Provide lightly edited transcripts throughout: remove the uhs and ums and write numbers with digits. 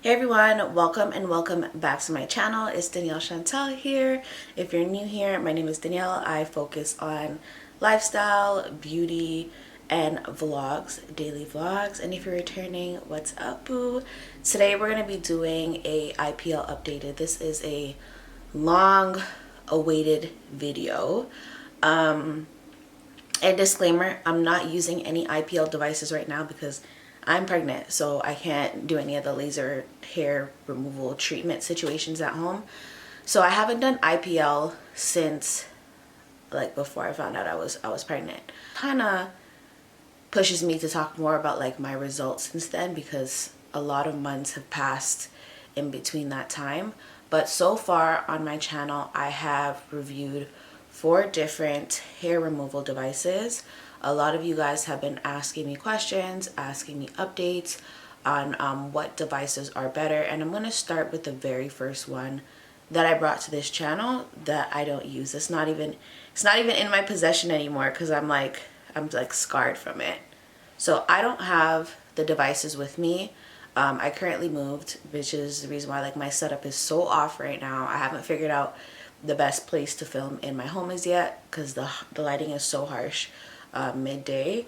Hey everyone, welcome and welcome back to my channel. It's Danielle Shantal here. If you're new here, my name is Danielle. I focus on lifestyle, beauty, and vlogs, daily vlogs. And if you're returning, what's up, boo? Today we're going to be doing a IPL updated. This is a long awaited video. And disclaimer, I'm not using any IPL devices right now because I'm pregnant, so I can't do any of the laser hair removal treatment situations at home. So I haven't done IPL since like before I found out I was pregnant. Kind of pushes me to talk more about like my results since then because a lot of months have passed in between that time. But so far on my channel, I have reviewed 4 different hair removal devices. A lot of you guys have been asking me questions, asking me updates on what devices are better, and I'm going to start with the very first one that I brought to this channel that I don't use. It's not even in my possession anymore because I'm like scarred from it. So I don't have the devices with me. I currently moved, which is the reason why like my setup is so off right now. I haven't figured out the best place to film in my home as yet because the lighting is so harsh midday.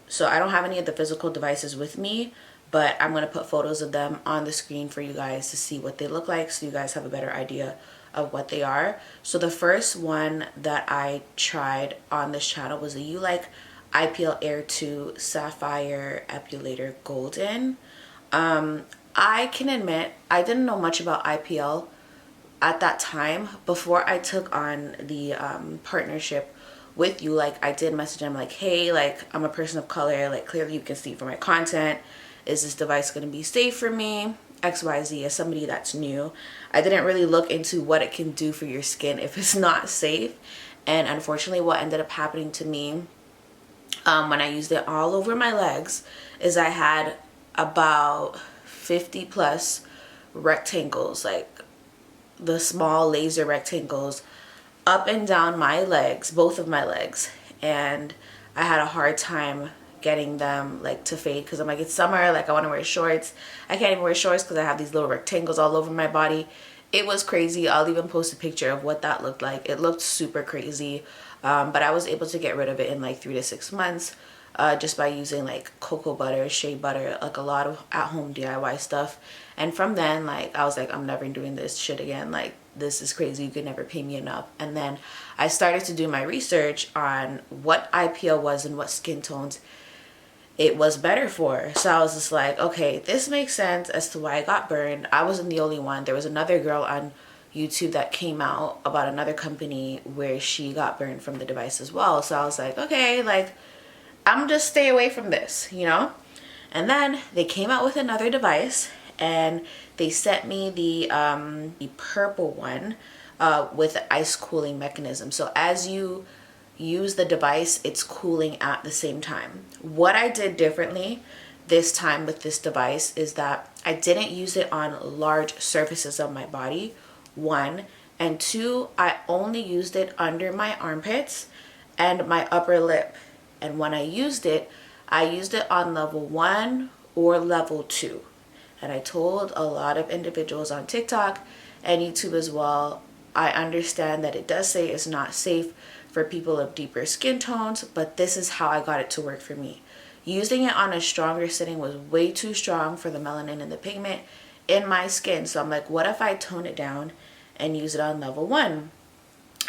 So I don't have any of the physical devices with me, but I'm going to put photos of them on the screen for you guys to see what they look like so you guys have a better idea of what they are. So the first one that I tried on this channel was a YouLike IPL Air 2 Sapphire Epulator Golden. I can admit I didn't know much about IPL at that time. Before I took on the partnership with YouLike, I did message them like, hey, like I'm a person of color, like clearly you can see from my content, is this device going to be safe for me, XYZ, as somebody that's new. I didn't really look into what it can do for your skin if it's not safe. And unfortunately what ended up happening to me when I used it all over my legs is I had about 50 plus rectangles, like the small laser rectangles up and down my legs, both of my legs, and I had a hard time getting them like to fade because I'm like, it's summer, like I want to wear shorts. I can't even wear shorts because I have these little rectangles all over my body. It was crazy. I'll even post a picture of what that looked like. It looked super crazy, but I was able to get rid of it in like 3 to 6 months just by using like cocoa butter, shea butter, like a lot of at-home DIY stuff. And from then, like I was like, I'm never doing this shit again. Like this is crazy. You could never pay me enough. And then I started to do my research on what IPL was and what skin tones it was better for. So I was just like, okay, this makes sense as to why I got burned. I wasn't the only one. There was another girl on YouTube that came out about another company where she got burned from the device as well. So I was like, okay, like I'm just stay away from this, you know? And then they came out with another device and they sent me the purple one with the ice cooling mechanism. So as you use the device, it's cooling at the same time. What I did differently this time with this device is that I didn't use it on large surfaces of my body, 1, and 2, I only used it under my armpits and my upper lip. And when I used it on level 1 or level 2. And I told a lot of individuals on TikTok and YouTube as well, I understand that it does say it's not safe for people of deeper skin tones, but this is how I got it to work for me. Using it on a stronger setting was way too strong for the melanin and the pigment in my skin. So I'm like, what if I tone it down and use it on level 1?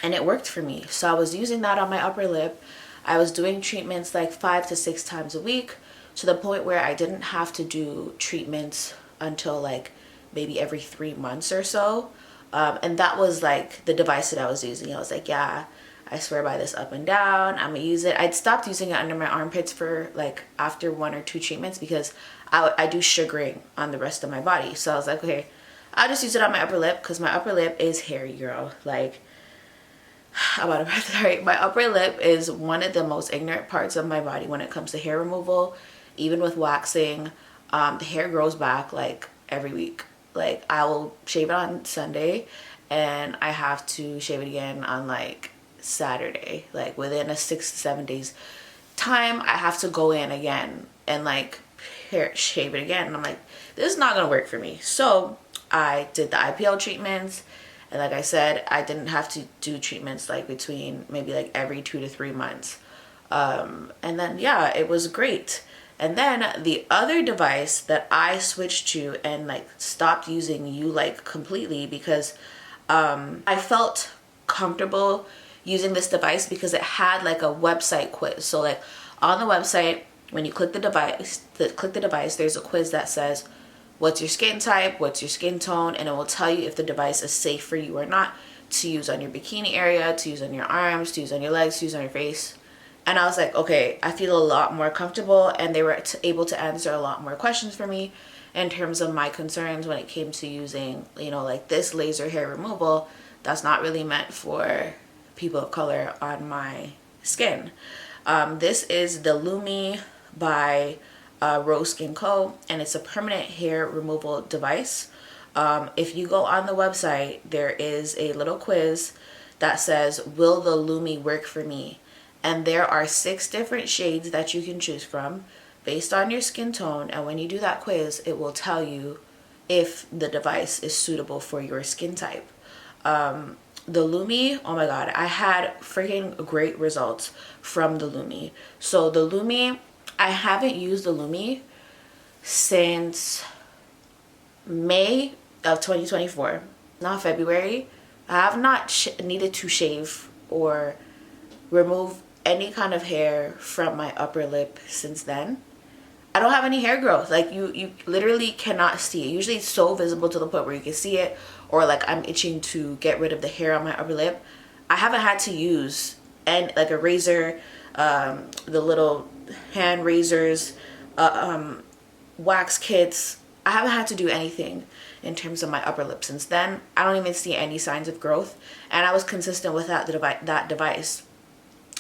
And it worked for me. So I was using that on my upper lip. I was doing treatments like 5 to 6 times a week to the point where I didn't have to do treatments until like maybe every 3 months or so. And that was like the device that I was using. I was like, yeah, I swear by this up and down. I'm gonna use it. I'd stopped using it under my armpits for like after 1 or 2 treatments because I do sugaring on the rest of my body. So I was like, okay, I'll just use it on my upper lip because my upper lip is hairy, girl. Like, I'm about to breath. Sorry. My upper lip is one of the most ignorant parts of my body when it comes to hair removal. Even with waxing, the hair grows back like every week. Like I will shave it on Sunday and I have to shave it again on like Saturday. Like within a 6 to 7 days time, I have to go in again and like shave it again. And I'm like, this is not gonna work for me. So I did the IPL treatments, and like I said, I didn't have to do treatments like between maybe like every 2 to 3 months. And then yeah, it was great. And then the other device that I switched to and like stopped using YouLike completely, because I felt comfortable using this device because it had like a website quiz. So like on the website, when you click the device, there's a quiz that says, what's your skin type, what's your skin tone, and it will tell you if the device is safe for you or not to use on your bikini area, to use on your arms, to use on your legs, to use on your face. And I was like, okay, I feel a lot more comfortable, and they were able to answer a lot more questions for me in terms of my concerns when it came to using, you know, like this laser hair removal that's not really meant for people of color on my skin. This is the Lumi by Rose Skin Co, and it's a permanent hair removal device. If you go on the website, there is a little quiz that says, will the Lumi work for me? And there are 6 different shades that you can choose from based on your skin tone. And when you do that quiz, it will tell you if the device is suitable for your skin type. The Lumi, oh my God, I had freaking great results from the Lumi. So the Lumi, I haven't used the Lumi since May of 2024, not February. I have not needed to shave or remove any kind of hair from my upper lip since then. I don't have any hair growth. Like you literally cannot see it. Usually it's so visible to the point where you can see it, or like I'm itching to get rid of the hair on my upper lip. I haven't had to use like a razor, the little hand razors, wax kits. I haven't had to do anything in terms of my upper lip since then. I don't even see any signs of growth, and I was consistent with that device.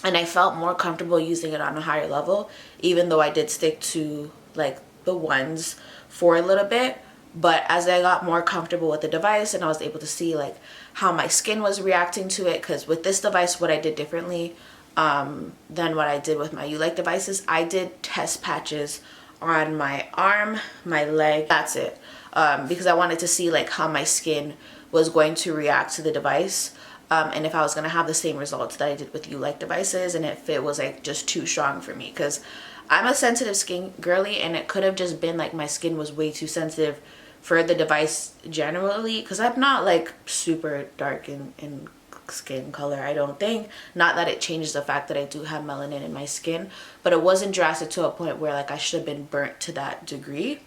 And I felt more comfortable using it on a higher level, even though I did stick to like the ones for a little bit. But as I got more comfortable with the device and I was able to see like how my skin was reacting to it, because with this device, what I did differently than what I did with my YouLike devices, I did test patches on my arm, my leg, that's it. Because I wanted to see like how my skin was going to react to the device. And if I was going to have the same results that I did with YouLike devices, and if it was like just too strong for me, because I'm a sensitive skin girly, and it could have just been like my skin was way too sensitive for the device generally, because I'm not like super dark in skin color, I don't think. Not that it changes the fact that I do have melanin in my skin, but it wasn't drastic to a point where like I should have been burnt to that degree.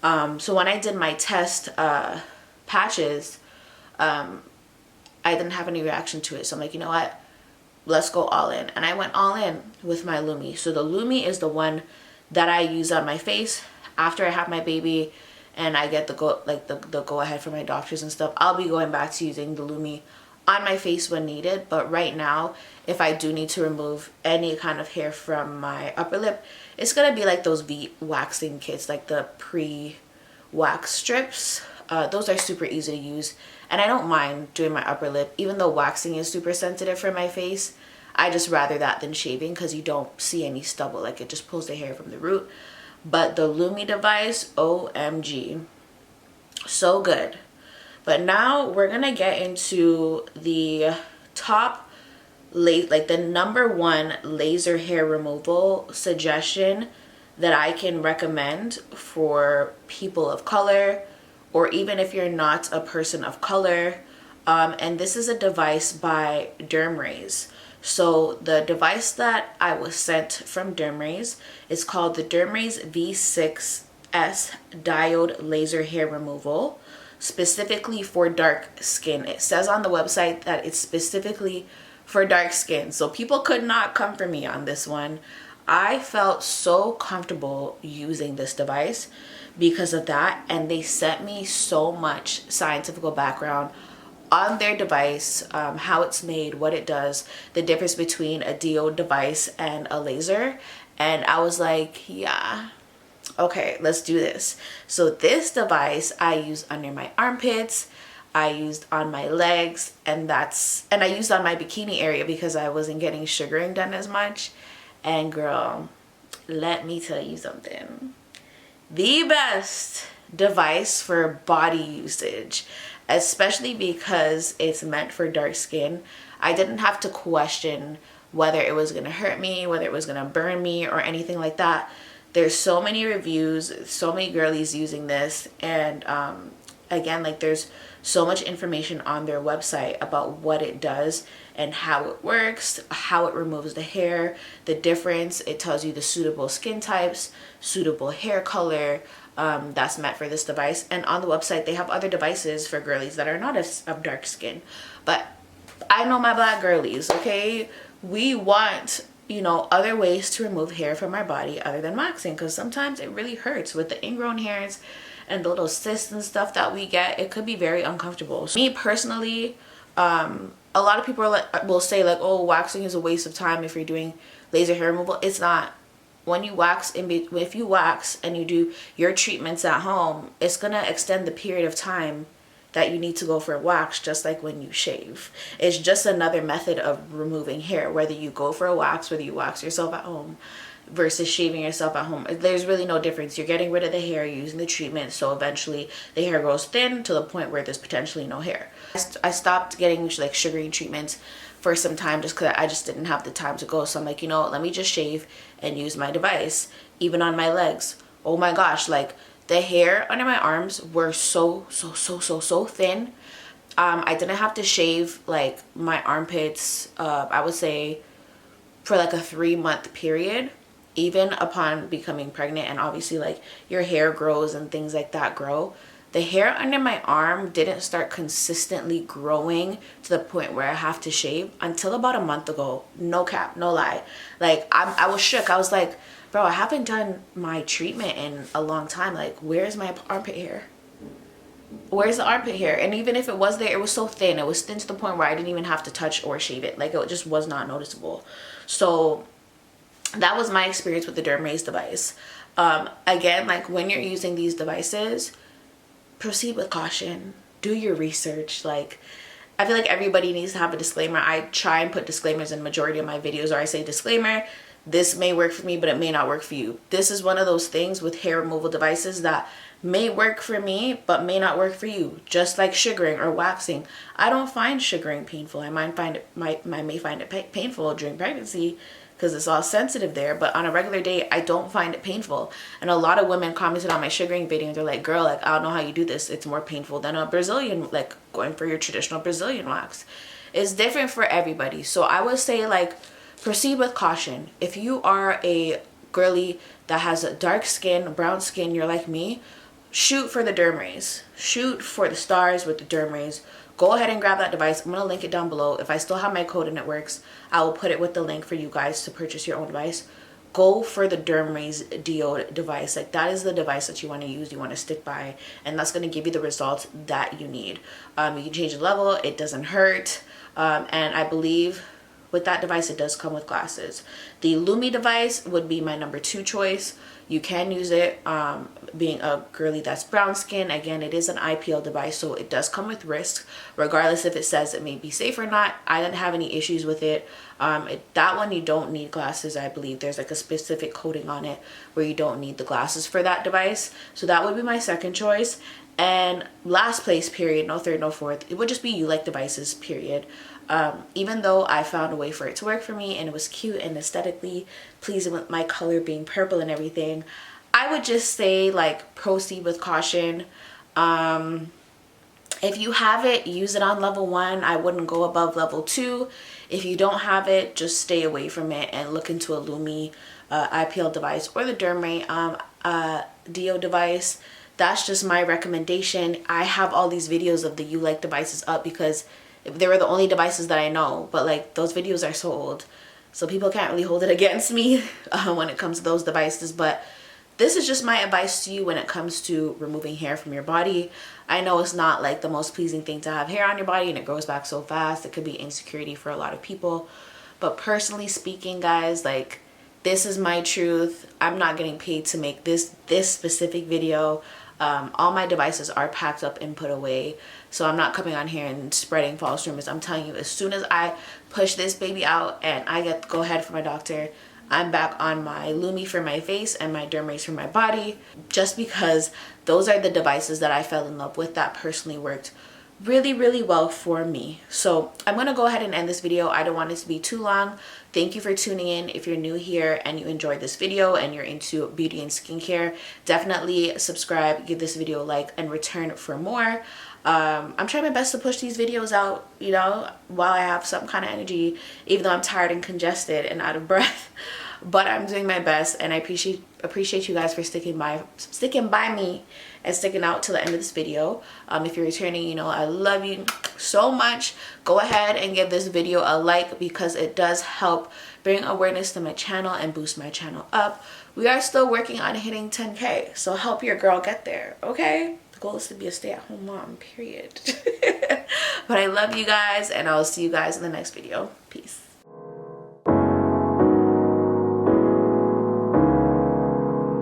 So when I did my test patches, I didn't have any reaction to it. So I'm like, you know what? Let's go all in. And I went all in with my Lumi. So the Lumi is the one that I use on my face after I have my baby and I get the go ahead from my doctors and stuff. I'll be going back to using the Lumi on my face when needed. But right now, if I do need to remove any kind of hair from my upper lip, it's gonna be like those waxing kits, like the pre-wax strips. Those are super easy to use, and I don't mind doing my upper lip, even though waxing is super sensitive for my face. I just rather that than shaving, because you don't see any stubble, like it just pulls the hair from the root. But the Lumi device, OMG, so good. But now we're gonna get into the top, like the #1 laser hair removal suggestion that I can recommend for people of color, or even if you're not a person of color. And this is a device by Dermrays. So the device that I was sent from Dermrays is called the Dermrays V6S Diode Laser Hair Removal, specifically for dark skin. It says on the website that it's specifically for dark skin. So people could not come for me on this one. I felt so comfortable using this device because of that, and they sent me so much scientific background on their device, how it's made, what it does, the difference between a diode device and a laser. And I was like, yeah, okay, let's do this. So this device I use under my armpits, I used on my legs, and I used on my bikini area because I wasn't getting sugaring done as much. And girl, let me tell you something. the best device for body usage, especially because it's meant for dark skin. I didn't have to question whether it was going to hurt me, whether it was going to burn me or anything like that. There's so many reviews, so many girlies using this, and again, like, there's so much information on their website about what it does and how it works, how it removes the hair, the difference. It tells you the suitable skin types, suitable hair color that's meant for this device. And on the website, they have other devices for girlies that are not of dark skin. But I know my black girlies, okay? We want, you know, other ways to remove hair from our body other than waxing, because sometimes it really hurts with the ingrown hairs and the little cysts and stuff that we get. It could be very uncomfortable. So me personally, a lot of people will say like, oh, waxing is a waste of time if you're doing laser hair removal. It's not. When you wax, if you wax and you do your treatments at home, it's gonna extend the period of time that you need to go for a wax, just like when you shave. It's just another method of removing hair, whether you go for a wax, whether you wax yourself at home versus shaving yourself at home. There's really no difference. You're getting rid of the hair, using the treatment, so eventually the hair grows thin to the point where there's potentially no hair. I stopped getting like sugaring treatments for some time just because I just didn't have the time to go. So I'm like, you know, let me just shave and use my device. Even on my legs, oh my gosh, like the hair under my arms were so thin. I didn't have to shave like my armpits, I would say, for like a 3-month period, even upon becoming pregnant. And obviously, like, your hair grows and things like that grow. The hair under my arm didn't start consistently growing to the point where I have to shave until about a month ago. No cap, no lie. Like, I was shook. I was like, bro, I haven't done my treatment in a long time. Like, where's my armpit hair? Where's the armpit hair? And even if it was there, it was so thin. It was thin to the point where I didn't even have to touch or shave it. Like, it just was not noticeable. So that was my experience with the Dermrays device. Again, like, when you're using these devices, proceed with caution. Do your research. Like, I feel like everybody needs to have a disclaimer. I try and put disclaimers in majority of my videos, or I say, disclaimer, this may work for me, but it may not work for you. This is one of those things with hair removal devices that may work for me, but may not work for you. Just like sugaring or waxing. I don't find sugaring painful. I may find it painful during pregnancy because it's all sensitive there, but on a regular day, I don't find it painful. And a lot of women commented on my sugaring video and they're like, girl, like, I don't know how you do this. It's more painful than a Brazilian, like going for your traditional Brazilian wax. It's different for everybody. So I would say, like, proceed with caution. If you are a girly that has a dark skin, brown skin, you're like me, shoot for the Dermrays. Shoot for the stars with the Dermrays. Go ahead and grab that device. I'm going to link it down below. If I still have my code and it works, I will put it with the link for you guys to purchase your own device. Go for the Dermrays Diode device. Like, that is the device that you want to use, you want to stick by, and that's going to give you the results that you need. You can change the level. It doesn't hurt. And I believe with that device, it does come with glasses. The Lumi device would be my number 2 choice. You can use it being a girly that's brown skin. Again, it is an IPL device, so it does come with risks. Regardless if it says it may be safe or not, I didn't have any issues with it. That one, you don't need glasses. I believe there's like a specific coating on it where you don't need the glasses for that device. So that would be my second choice. And last place, period, no third, no fourth, it would just be YouLike devices, period. Even though I found a way for it to work for me and it was cute and aesthetically pleasing with my color being purple and everything, I would just say, like, proceed with caution. If you have it, use it on level 1. I wouldn't go above level 2. If you don't have it, just stay away from it and look into a Lumi IPL device or the Derm Ray Diode device. That's just my recommendation. I have all these videos of the YouLike devices up because they were the only devices that I know, but like, those videos are so old, so people can't really hold it against me when it comes to those devices. But this is just my advice to you when it comes to removing hair from your body. I know it's not like the most pleasing thing to have hair on your body and it grows back so fast. It could be insecurity for a lot of people, but personally speaking, guys, like, this is my truth. I'm not getting paid to make this specific video. All my devices are packed up and put away, so I'm not coming on here and spreading false rumors. I'm telling you, as soon as I push this baby out and I get to go ahead for my doctor, I'm back on my Lumi for my face and my Dermrays for my body, just because those are the devices that I fell in love with that personally worked really well for me. So I'm gonna go ahead and end this video. I don't want it to be too long. Thank you for tuning in. If you're new here and you enjoyed this video and you're into beauty and skincare, definitely subscribe, give this video a like, and return for more. I'm trying my best to push these videos out, you know, while I have some kind of energy, even though I'm tired and congested and out of breath. But I'm doing my best, and I appreciate you guys for sticking by me and sticking out to the end of this video. If you're returning, you know I love you so much. Go ahead and give this video a like, because it does help bring awareness to my channel and boost my channel up. We are still working on hitting 10K, so help your girl get there, okay? The goal is to be a stay-at-home mom, period. But I love you guys, and I'll see you guys in the next video. Peace.